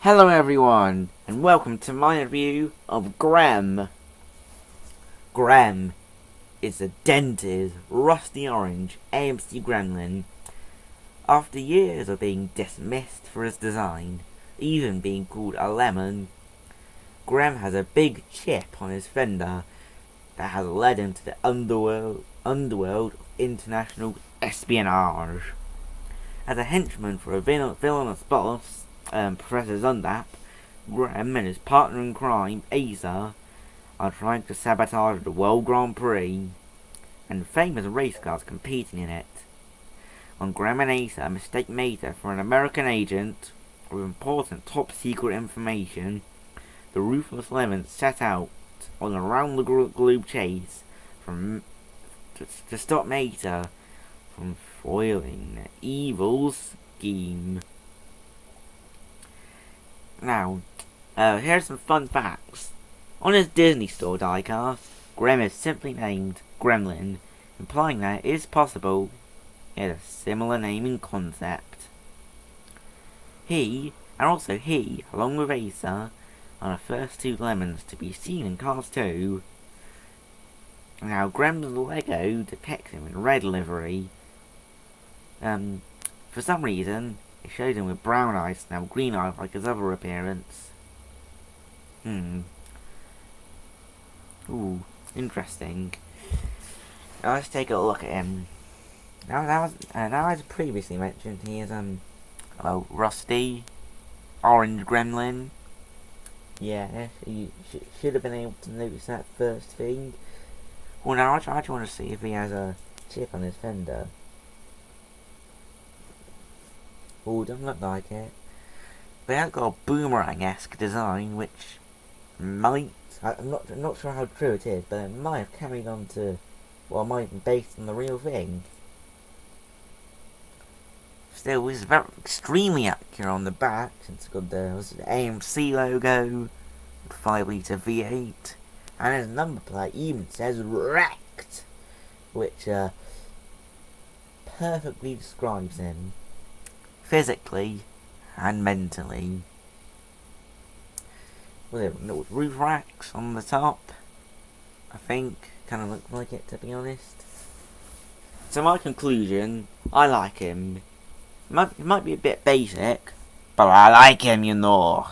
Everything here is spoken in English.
Hello everyone, and welcome to my review of Grem. Grem is a dented, rusty orange AMC gremlin. After years of being dismissed for its design, even being called a lemon, Grem has a big chip on his fender that has led him to the underworld of international espionage. As a henchman for a villainous boss, Professor Zundap, Grem and his partner in crime, Asa, are trying to sabotage the World Grand Prix, and famous race cars competing in it. When Grem and Asa mistake Meta for an American agent with important top-secret information, the ruthless lemons set out on a round-the-globe chase to stop Meta from foiling the evil scheme. Now, here's some fun facts. On his Disney Store diecast, Grem is simply named Gremlin, implying that it is possible it has a similar naming concept. He, along with Asa, are the first two lemons to be seen in Cars 2. Now, Grem's Lego depicts him in red livery. For some reason, it shows him with brown eyes now green eyes like his other appearance. Ooh, interesting. Now let's take a look at him. Now as previously mentioned, he is rusty, orange gremlin. Yeah, you should have been able to notice that first thing. Well, now I just want to see if he has a chip on his fender. Oh, doesn't look like it. But it has got a boomerang-esque design, which might... I'm not sure how true it is, but it might have carried on to... Well, it might have been based on the real thing. Still, it's extremely accurate on the back, since it's got the AMC logo, 5-litre V8, and his number plate even says wrecked, which perfectly describes him, physically and mentally. With little roof racks on the top, I think, kind of look like it, to be honest. So my conclusion, I like him. It might be a bit basic, but I like him, you know.